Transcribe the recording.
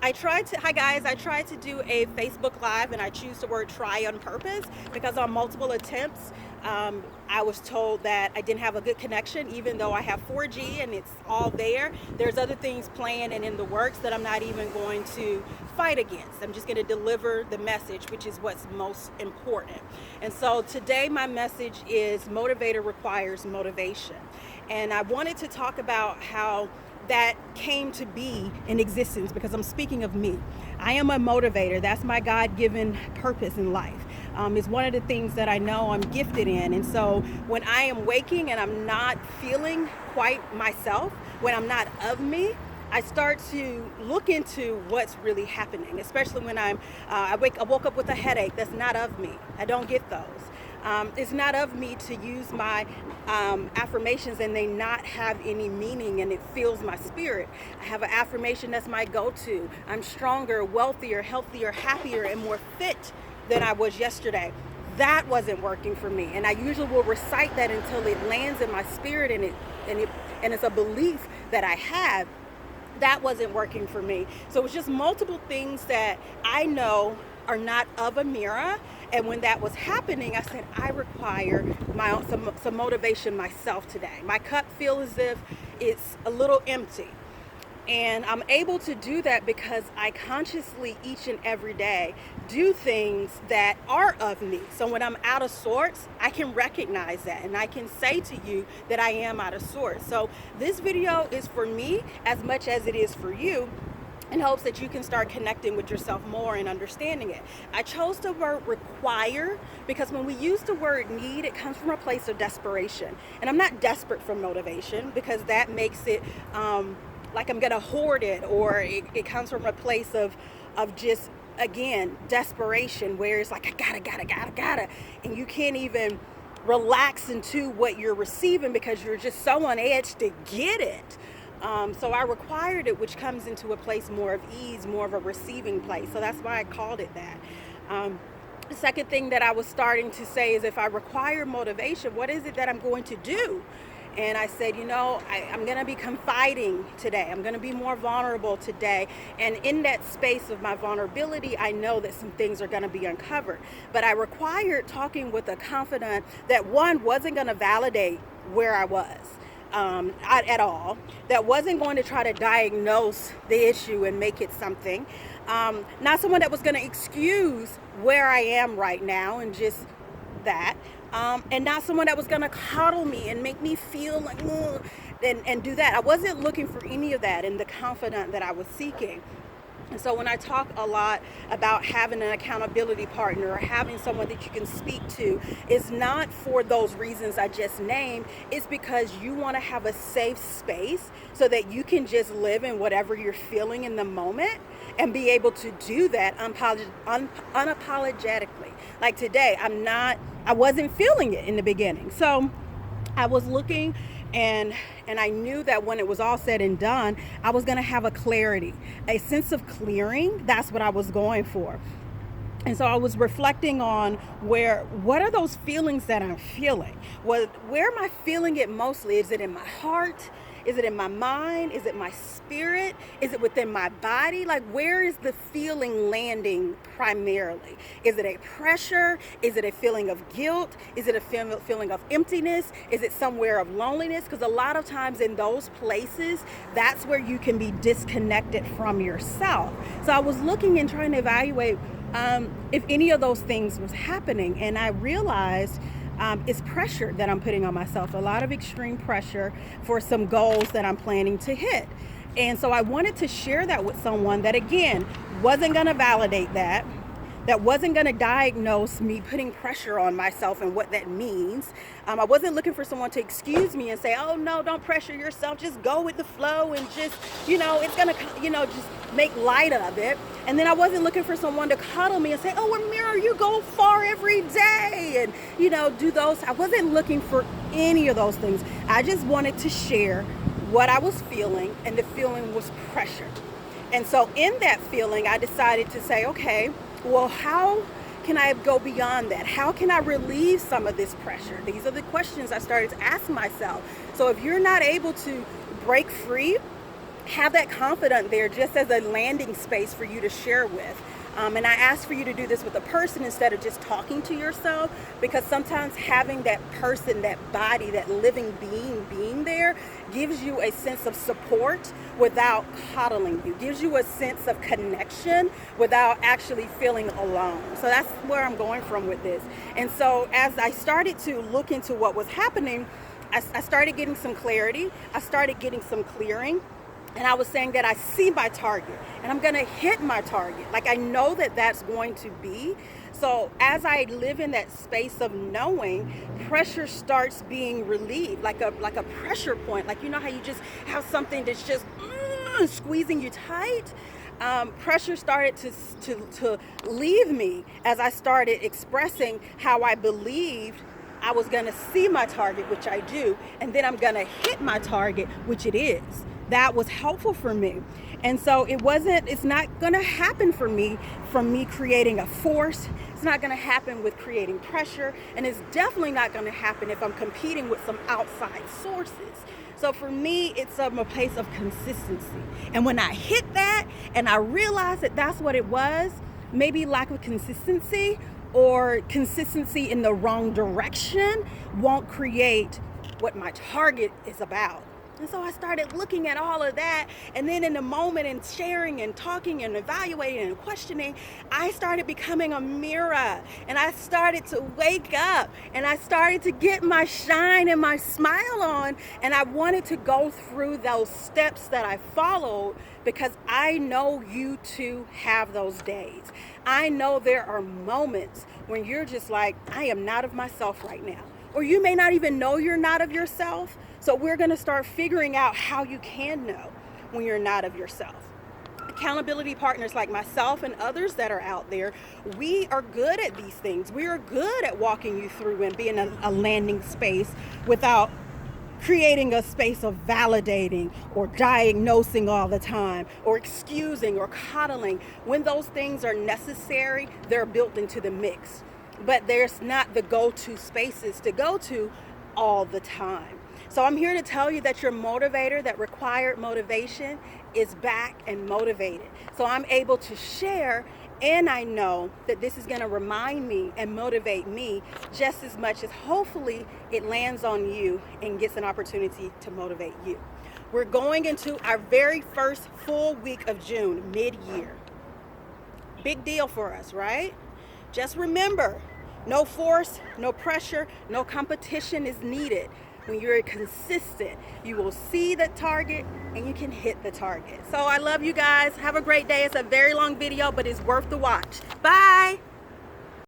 Hi guys, I tried to do a Facebook Live and I choose the word try on purpose because on multiple attempts, I was told that I didn't have a good connection, even though I have 4G and it's all there. There's other things planned and in the works that I'm not even going to fight against. I'm just going to deliver the message, which is what's most important. And so today my message is Motivator requires motivation. And I wanted to talk about how that came to be in existence because I'm speaking of me. I am a motivator. That's my God-given purpose in life. It's one of the things that I know I'm gifted in. And so when I am waking and I'm not feeling quite myself, when I'm not of me, I start to look into what's really happening, especially when I woke up with a headache. That's not of me. I don't get those. It's not of me to use my affirmations and they not have any meaning and it fills my spirit. I have an affirmation that's my go-to. I'm stronger, wealthier, healthier, happier, and more fit than I was yesterday. That wasn't working for me, and I usually will recite that until it lands in my spirit and it's a belief that I have. That wasn't working for me. So it was just multiple things that I know are not of a mirror. And when that was happening, I said, I require some motivation myself today. My cup feels as if it's a little empty. And I'm able to do that because I consciously each and every day do things that are of me. So when I'm out of sorts, I can recognize that and I can say to you that I am out of sorts. So this video is for me as much as it is for you, in hopes that you can start connecting with yourself more and understanding it. I chose the word require because when we use the word need, it comes from a place of desperation. And I'm not desperate for motivation because that makes it like I'm gonna hoard it, or it comes from a place of just, again, desperation, where it's like, I gotta, and you can't even relax into what you're receiving because you're just so on edge to get it. So I required it, which comes into a place more of ease, more of a receiving place. So that's why I called it that. The second thing that I was starting to say is, if I require motivation, what is it that I'm going to do? And I said, I'm going to be confiding today. I'm going to be more vulnerable today. And in that space of my vulnerability, I know that some things are going to be uncovered. But I required talking with a confidant that, one, wasn't going to validate where I was at all, that wasn't going to try to diagnose the issue and make it something. Not someone that was going to excuse where I am right now and just that. And not someone that was going to coddle me and make me feel like, and do that. I wasn't looking for any of that in the confidant that I was seeking. And so when I talk a lot about having an accountability partner or having someone that you can speak to, it's not for those reasons I just named. It's because you want to have a safe space so that you can just live in whatever you're feeling in the moment and be able to do that unapologetically. Like today, I wasn't feeling it in the beginning. So I was looking and I knew that when it was all said and done, I was going to have a sense of clearing. That's what I was going for. And so I was reflecting on what are those feelings that I'm feeling? Where am I feeling it mostly? Is it in my heart? Is it in my mind? Is it my spirit? Is it within my body? Like, where is the feeling landing primarily? Is it a pressure? Is it a feeling of guilt? Is it a feeling of emptiness? Is it somewhere of loneliness? Because a lot of times in those places, that's where you can be disconnected from yourself. So I was looking and trying to evaluate if any of those things was happening. And I realized it's pressure that I'm putting on myself, a lot of extreme pressure for some goals that I'm planning to hit. And so I wanted to share that with someone that, again, wasn't going to validate that wasn't going to diagnose me putting pressure on myself and what that means. I wasn't looking for someone to excuse me and say, oh no, don't pressure yourself, just go with the flow and just, it's going to, just make light of it. And then I wasn't looking for someone to cuddle me and say, oh, Amira, you go far every day and, do those. I wasn't looking for any of those things. I just wanted to share what I was feeling, and the feeling was pressure. And so in that feeling, I decided to say, okay, well, how can I go beyond that? How can I relieve some of this pressure? These are the questions I started to ask myself. So if you're not able to break free have that confidant there just as a landing space for you to share with. And I ask for you to do this with a person instead of just talking to yourself, because sometimes having that person, that body, that living being there gives you a sense of support without coddling you, gives you a sense of connection without actually feeling alone. So that's where I'm going from with this. And so as I started to look into what was happening, I started getting some clarity. I started getting some clearing. And I was saying that I see my target and I'm going to hit my target. Like, I know that that's going to be. So as I live in that space of knowing, pressure starts being relieved, like a pressure point. Like, you know how you just have something that's just squeezing you tight? Pressure started to leave me as I started expressing how I believed I was going to see my target, which I do, and then I'm going to hit my target, which it is. That was helpful for me. And so it's not going to happen for me from me creating a force. It's not going to happen with creating pressure. And it's definitely not going to happen if I'm competing with some outside sources. So for me, it's from a place of consistency. And when I hit that and I realized that that's what it was, maybe lack of consistency or consistency in the wrong direction won't create what my target is about. And so I started looking at all of that, and then in the moment and sharing and talking and evaluating and questioning, I started becoming a mirror, and I started to wake up, and I started to get my shine and my smile on, and I wanted to go through those steps that I followed because I know you too have those days. I know there are moments when you're just like, I am not of myself right now. Or you may not even know you're not of yourself. So we're going to start figuring out how you can know when you're not of yourself. Accountability partners like myself and others that are out there, we are good at these things. We are good at walking you through and being a landing space without creating a space of validating or diagnosing all the time or excusing or coddling. When those things are necessary, they're built into the mix. But there's not the go-to spaces to go to all the time. So I'm here to tell you that your motivator, that required motivation, is back and motivated. So I'm able to share, and I know that this is going to remind me and motivate me just as much as hopefully it lands on you and gets an opportunity to motivate you. We're going into our very first full week of June, mid-year. Big deal for us, right? Just remember, no force, no pressure, no competition is needed. When you're consistent, you will see the target and you can hit the target. So I love you guys. Have a great day. It's a very long video, but it's worth the watch. Bye.